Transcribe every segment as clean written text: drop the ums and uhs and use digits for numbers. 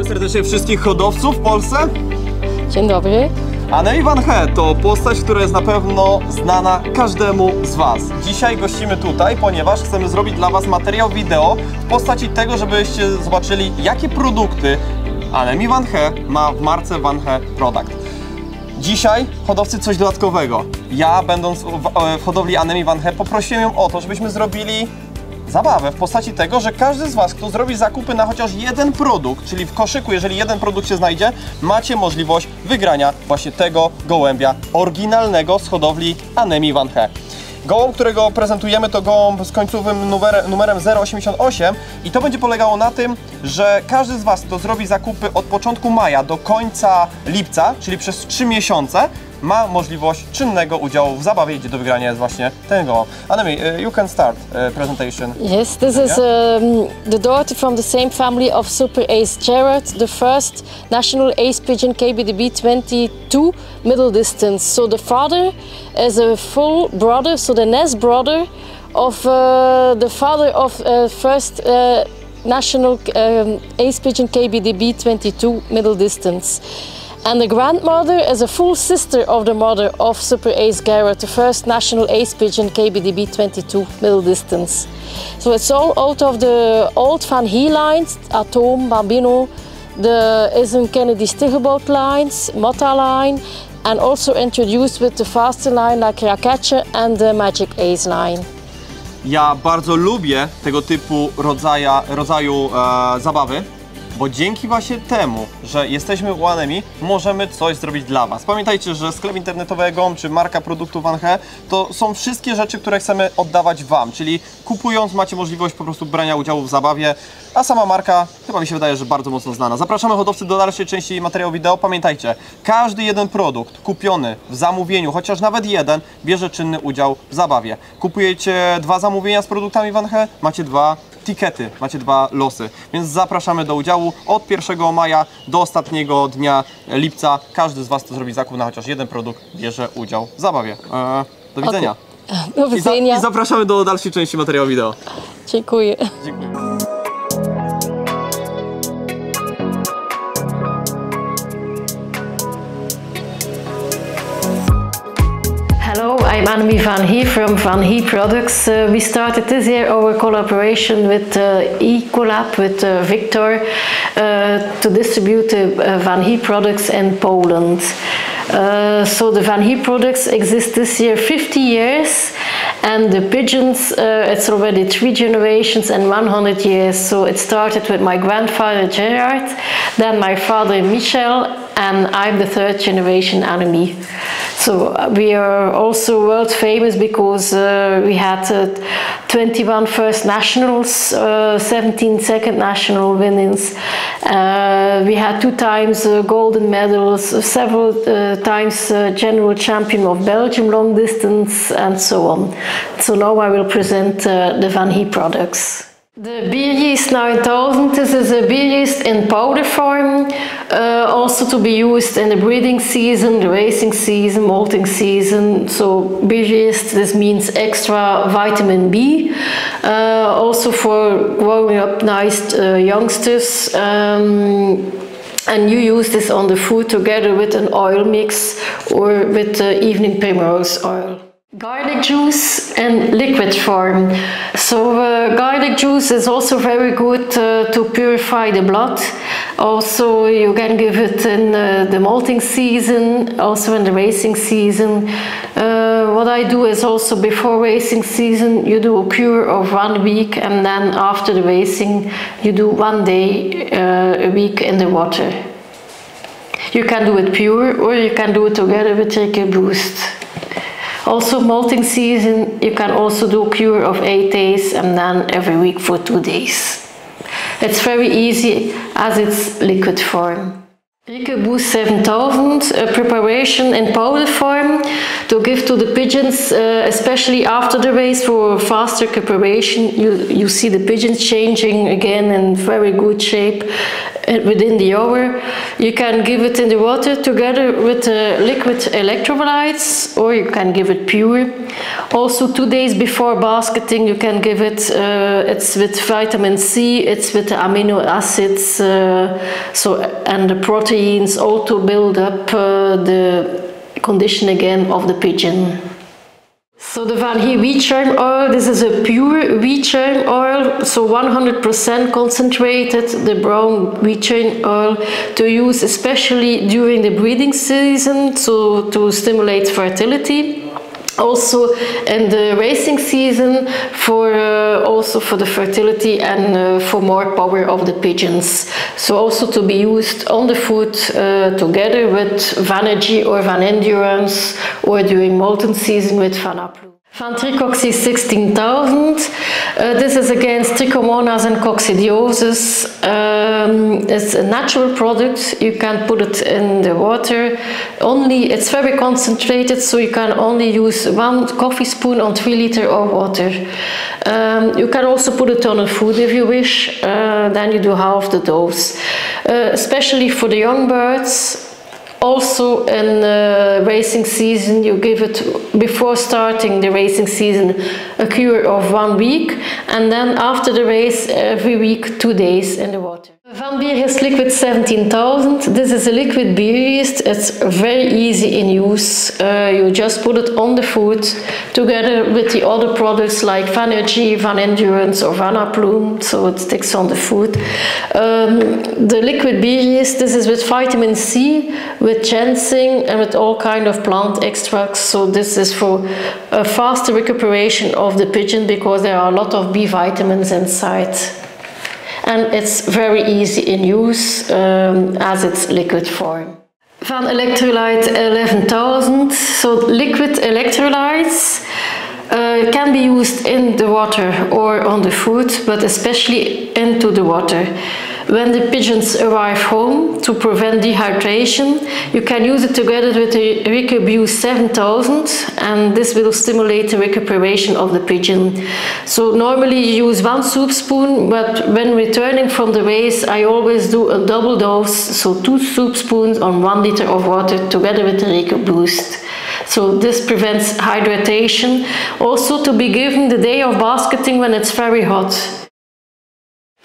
serdecznie wszystkich hodowców w Polsce. Dzień dobry. Annemie Vanhee to postać, która jest na pewno znana każdemu z Was. Dzisiaj gościmy tutaj, ponieważ chcemy zrobić dla Was materiał wideo w postaci tego, żebyście zobaczyli, jakie produkty Annemie Vanhee ma w marce Vanhee Product. Dzisiaj hodowcy coś dodatkowego. Ja, będąc w hodowli Annemie Vanhee, poprosiłem ją o to, żebyśmy zrobili zabawę w postaci tego, że każdy z Was, kto zrobi zakupy na chociaż jeden produkt, czyli w koszyku, jeżeli jeden produkt się znajdzie, macie możliwość wygrania właśnie tego gołębia oryginalnego z hodowli Annemie Vanhee. Gołąb, którego prezentujemy, to gołąb z końcowym numerem 088 i to będzie polegało na tym, że każdy z Was, kto zrobi zakupy od początku maja do końca lipca, czyli przez 3 miesiące, ma możliwość czynnego udziału w zabawie, gdzie do wygrania jest właśnie ten gołąb. Annemie, you can start presentation. Yes, this is the daughter from the same family of Super Ace Gerard, the first national ace pigeon KBDB 22 middle distance. So the father is a full brother, so the nest brother of the father of first national ace pigeon KBDB 22 middle distance. And the grandmother is a full sister of the mother of Super Ace Gerard, the first national ace pigeon KBDB 22 middle distance. So it's all out of the old Vanhee lines, Atom, Bambino, the Ism Kennedy Stigebold lines, Motta line, and also introduced with the faster line like Raketje and the Magic Ace line. Ja bardzo lubię tego typu rodzaju zabawy, bo dzięki właśnie temu, że jesteśmy u Annemie, możemy coś zrobić dla Was. Pamiętajcie, że sklep internetowy czy marka produktu Vanhee to są wszystkie rzeczy, które chcemy oddawać Wam, czyli kupując macie możliwość po prostu brania udziału w zabawie, a sama marka chyba mi się wydaje, że bardzo mocno znana. Zapraszamy hodowcy do dalszej części materiału wideo. Pamiętajcie, każdy jeden produkt kupiony w zamówieniu, chociaż nawet jeden, bierze czynny udział w zabawie. Kupujecie 2 zamówienia z produktami Vanhee, macie 2 tikety, macie 2 losy, więc zapraszamy do udziału od 1 maja do ostatniego dnia lipca. Każdy z Was, kto zrobi zakup na chociaż jeden produkt, bierze udział w zabawie. Do widzenia. Okay. Do widzenia. I zapraszamy do dalszej części materiału wideo. Dziękuję. Dziękuję. Hello, I'm Annemie Vanhee from Vanhee Products. We started this year our collaboration with Ecolab, with Victor, to distribute the Vanhee products in Poland. So the Vanhee products exist this year 50 years, and the pigeons, it's already 3 generations and 100 years. So it started with my grandfather Gerard, then my father Michel, and I'm the 3rd generation Annemie. So we are also world famous because we had 21 first nationals, 17 second national winnings. We had 2 times golden medals, several times general champion of Belgium long distance, and so on. So now I will present the Vanhee products. The beer yeast 9000, this is a beer yeast in powder form, also to be used in the breeding season, the racing season, molting season. So beer yeast, this means extra vitamin B, also for growing up nice youngsters. And you use this on the food together with an oil mix or with evening primrose oil. Garlic juice in liquid form. So garlic juice is also very good to purify the blood. Also you can give it in the molting season, also in the racing season. What I do is also before racing season you do a cure of 1 week, and then after the racing you do 1 day a week in the water. You can do it pure or you can do it together with Tricky Boost. Also molting season, you can also do a cure of 8 days and then every week for 2 days. It's very easy as it's liquid form. Tricky Boost 7000, a preparation in powder form to give to the pigeons, especially after the race for faster preparation. You see the pigeons changing again in very good shape. within the hour. You can give it in the water together with liquid electrolytes, or you can give it pure. Also 2 days before basketing you can give it, it's with vitamin C, it's with the amino acids, and the proteins, all to build up the condition again of the pigeon. So the Vanhee wheat germ oil, this is a pure wheat germ oil, so 100% concentrated, the brown wheat germ oil, to use especially during the breeding season, so to stimulate fertility. Also in the racing season, also for the fertility and for more power of the pigeons. So also to be used on the food together with Vanhee or Van Endurance, or during molting season with Vanhee. Van Tricoxy 16,000. This is against trichomonas and coccidiosis. It's a natural product. You can put it in the water. It's very concentrated, so you can only use 1 coffee spoon on 3 liters of water. You can also put it on a food if you wish. Then you do half the dose. Especially for the young birds. Also in the racing season, you give it before starting the racing season a cure of 1 week, and then after the race every week 2 days in the water. Van Beer is liquid 17,000. This is a liquid beer yeast. It's very easy in use. You just put it on the food together with the other products like Vanhee, Van Endurance or Vanaplume, so it sticks on the food. The liquid beer yeast, this is with vitamin C, with ginseng and with all kind of plant extracts. So this is for a faster recuperation of the pigeon, because there are a lot of B vitamins inside. And it's very easy in use as it's liquid form. Van Electrolyte 11,000. So liquid electrolytes can be used in the water or on the food, but especially into the water. When the pigeons arrive home, to prevent dehydration, you can use it together with the Recubuse 7000, and this will stimulate the recuperation of the pigeon. So normally you use 1 soup spoon, but when returning from the race, I always do a double dose, so 2 soup spoons on 1 liter of water together with the Recuboost. So this prevents hydration. Also to be given the day of basketing when it's very hot.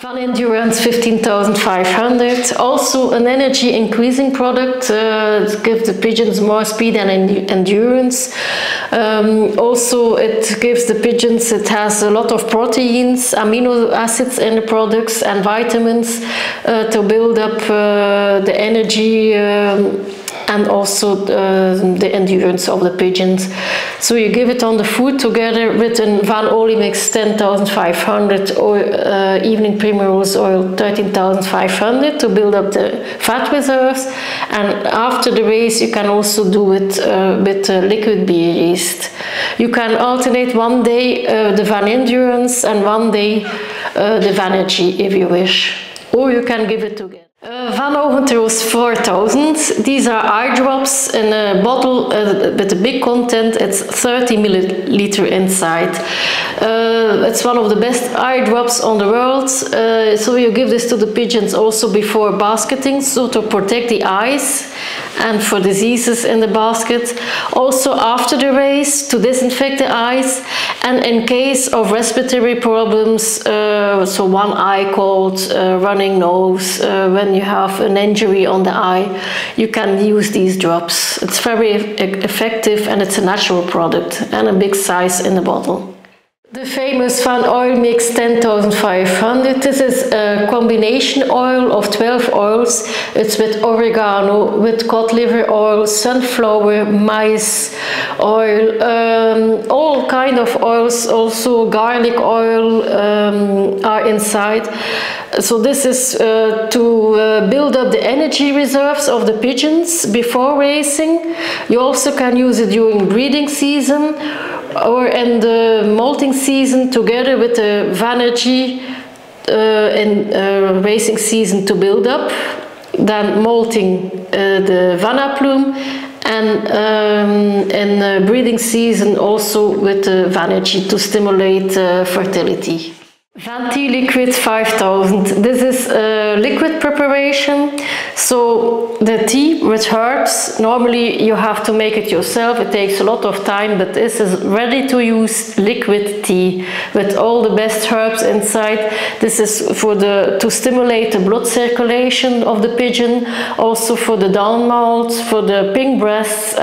Van Endurance 15,500, also an energy increasing product, to give the pigeons more speed and endurance. Also it gives the pigeons, it has a lot of proteins, amino acids in the products and vitamins to build up the energy and also the endurance of the pigeons. So you give it on the food together with a Van Olimix 10,500 or Evening Primrose Oil 13,500 to build up the fat reserves. And after the race you can also do it with liquid beer yeast. You can alternate 1 day the Van Endurance and 1 day the Vanhee if you wish. Or you can give it together. Van Ogentroos 4000. These are eye drops in a bottle with a big content. It's 30 milliliter inside. It's one of the best eye drops on the world. So you give this to the pigeons also before basketing, so to protect the eyes and for diseases in the basket. Also after the race to disinfect the eyes, and in case of respiratory problems, so 1 eye cold, running nose, when you have an injury on the eye, you can use these drops. It's very effective and it's a natural product and a big size in the bottle. The famous Van Olimix 10,500. This is a combination oil of 12 oils. It's with oregano, with cod liver oil, sunflower, maize oil, all kind of oils, also garlic oil are inside. So this is to build up the energy reserves of the pigeons before racing. You also can use it during breeding season or in the molting season together with the Vanhee in racing season to build up, then molting the Vanaplume, and in breeding season also with the Vanhee to stimulate fertility. Vanhee Liquid 5000. This is a liquid preparation. So the tea with herbs, normally you have to make it yourself. It takes a lot of time, but this is ready to use liquid tea with all the best herbs inside. This is to stimulate the blood circulation of the pigeon, also for the down mouth, for the pink breasts.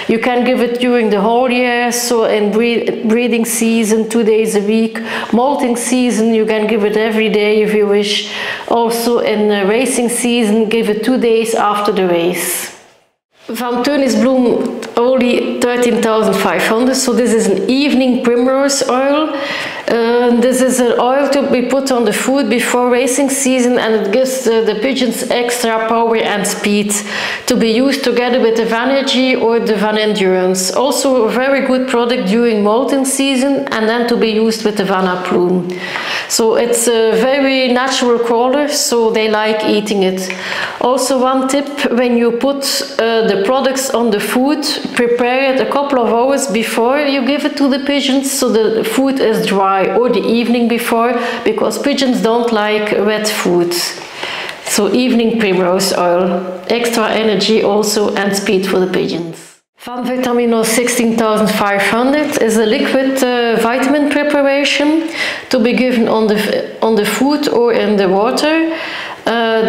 You can give it during the whole year, so in breeding season, 2 days a week. Molting season, you can give it every day if you wish. Also in the racing season, give it 2 days after the race. Van Teunisbloem only 13,500, so this is an evening primrose oil. This is an oil to be put on the food before racing season, and it gives the pigeons extra power and speed, to be used together with the Vanhee or the Van Endurance. Also a very good product during molting season, and then to be used with the Vanna plume. So it's a very natural crawler, so they like eating it. Also one tip, when you put the products on the food, prepare it a couple of hours before you give it to the pigeons, so the food is dry, or the evening before, because pigeons don't like wet food. So evening primrose oil, extra energy also and speed for the pigeons. Van Vitamino 16,500 is a liquid vitamin preparation to be given on the food or in the water.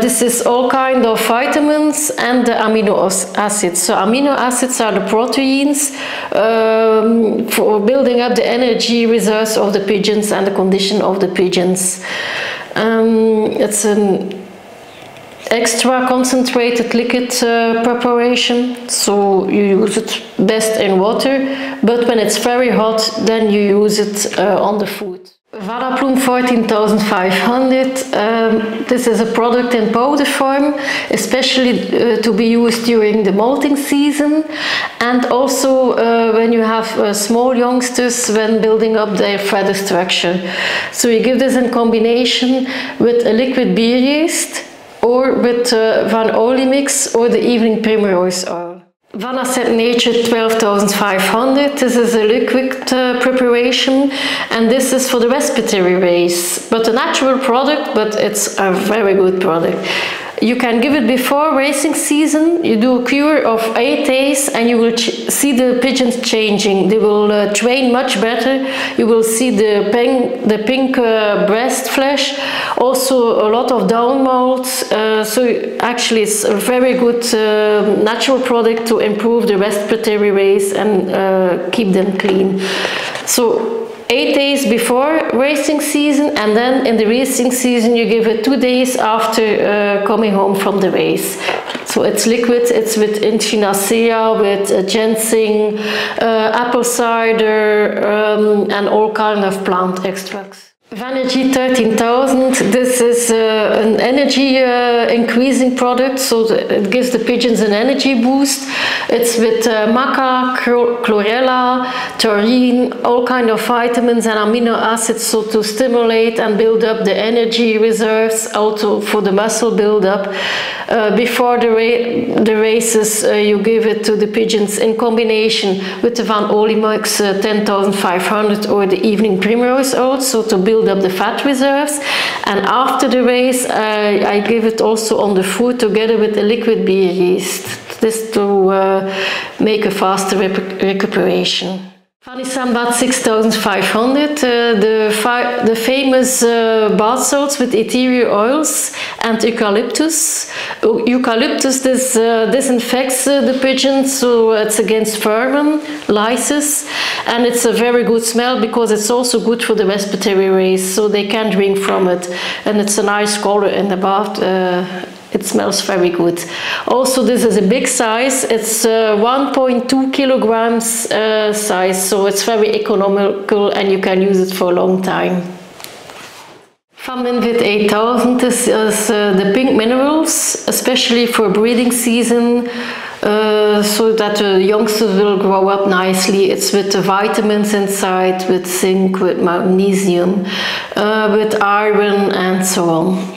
This is all kind of vitamins and the amino acids. So amino acids are the proteins for building up the energy reserves of the pigeons and the condition of the pigeons. It's an extra concentrated liquid preparation, so you use it best in water, but when it's very hot, then you use it on the food. Vanna Plume 14,500. This is a product in powder form, especially to be used during the molting season, and also when you have small youngsters when building up their feather structure. So you give this in combination with a liquid beer yeast, or with Van Olie mix, or the evening primrose oil. Vanna Set Nature 12,500. This is a liquid preparation, and this is for the respiratory race, but a natural product, but it's a very good product. You can give it before racing season. You do a cure of 8 days, and you will see the pigeons changing. They will train much better. You will see the pink breast flesh, also a lot of down mouths. So actually it's a very good natural product to improve the respiratory race and keep them clean. So 8 days before racing season, and then in the racing season you give it 2 days after coming home from the race. So it's liquid, it's with echinacea, with ginseng, apple cider, and all kind of plant extracts. Vanhee 13,000. This is an energy increasing product, so it gives the pigeons an energy boost. It's with maca, chlorella, taurine, all kind of vitamins and amino acids, so to stimulate and build up the energy reserves, also for the muscle build-up. Before the races, you give it to the pigeons in combination with the Van Olie mix 10,500 or the evening primrose oil, so to build up the fat reserves. And after the race, I give it also on the food together with the liquid beer yeast, this to make a faster recuperation. Vanhee Sambat 6,500, the famous bath salts with ethereal oils and eucalyptus. Eucalyptus disinfects the pigeons, so it's against vermin, lice, and it's a very good smell because it's also good for the respiratory race, so they can drink from it, and it's a nice color in the bath. It smells very good. Also, this is a big size. It's 1.2 kilograms size, so it's very economical and you can use it for a long time. Van Minvit 8000, this is the pink minerals, especially for breeding season, so that the youngsters will grow up nicely. It's with the vitamins inside, with zinc, with magnesium, with iron and so on.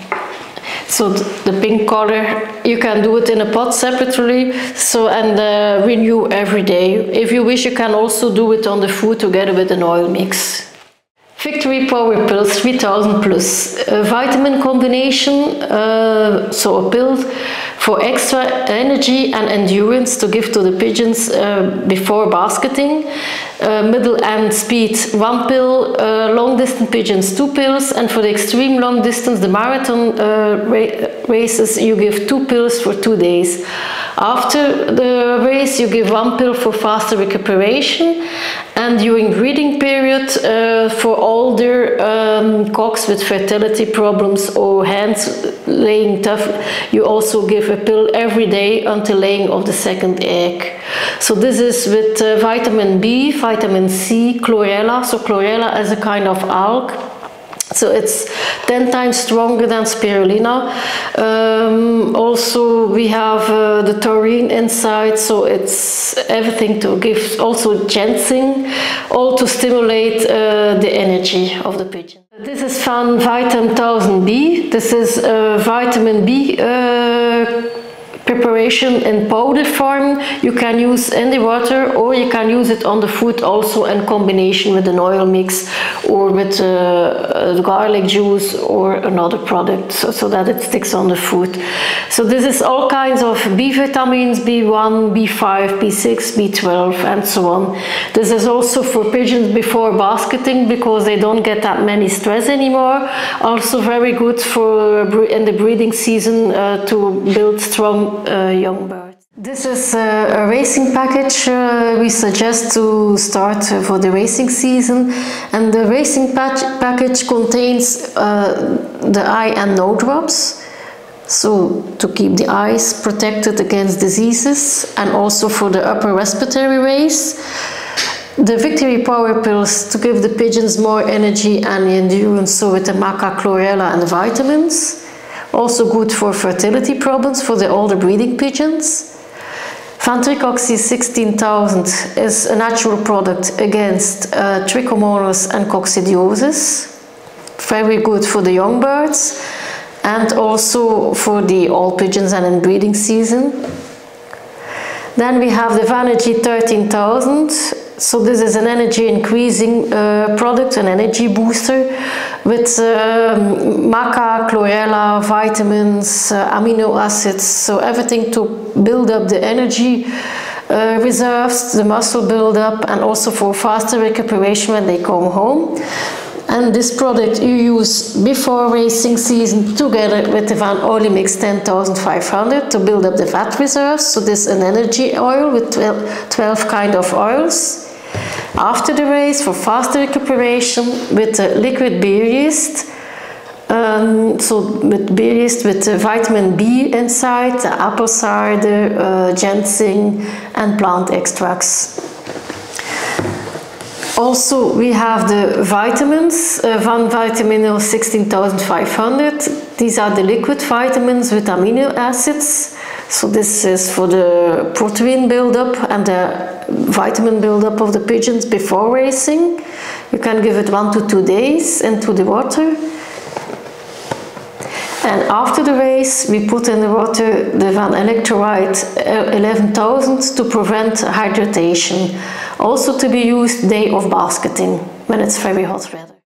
So the pink color, you can do it in a pot separately, and renew every day. If you wish, you can also do it on the food together with an oil mix. Victory Power Pills 3000 plus, vitamin combination, so a pill for extra energy and endurance to give to the pigeons before basketing. Middle and speed 1 pill, long distance pigeons 2 pills, and for the extreme long distance, the marathon races, you give 2 pills for 2 days. After the race, you give 1 pill for faster recuperation, and during breeding period for older cocks with fertility problems or hens laying tough, you also give a pill every day until laying of the second egg. So this is with vitamin B, vitamin C, chlorella. So chlorella is a kind of algae. So it's 10 times stronger than spirulina. Also we have the taurine inside, so it's everything to give, also ginseng, all to stimulate the energy of the pigeon. This is Van Vitamin 1000B. This is vitamin B preparation in powder form. You can use in the water, or you can use it on the food also in combination with an oil mix or with garlic juice or another product, so that it sticks on the food. So this is all kinds of B vitamins, B1, B5, B6, B12 and so on. This is also for pigeons before basketing because they don't get that many stress anymore. Also very good for in the breeding season to build strong young birds. This is a racing package we suggest to start for the racing season, and the racing package contains the eye and nose drops, so to keep the eyes protected against diseases, and also for the upper respiratory race. The Victory Power Pills to give the pigeons more energy and endurance, so with the maca, chlorella and the vitamins. Also good for fertility problems for the older breeding pigeons. Vantricoxy 16,000 is a natural product against trichomonas and coccidiosis. Very good for the young birds and also for the old pigeons and in breeding season. Then we have the Vanhee 13,000. So this is an energy increasing product, an energy booster with maca, chlorella, vitamins, amino acids, so everything to build up the energy reserves, the muscle build-up, and also for faster recuperation when they come home. And this product you use before racing season together with the Vanhee Mix 10,500 to build up the fat reserves. So this is an energy oil with 12 kind of oils. After the race for faster recuperation with the liquid beer yeast. So with beer yeast with vitamin B inside, the apple cider, ginseng and plant extracts. Also we have the vitamins, Van Vitamin 16,500. These are the liquid vitamins with amino acids. So this is for the protein buildup and the vitamin buildup of the pigeons before racing. You can give it 1 to 2 days into the water. And after the race, we put in the water the Van Electrolyte 11,000 to prevent hydration. Also to be used day of basketing when it's very hot weather.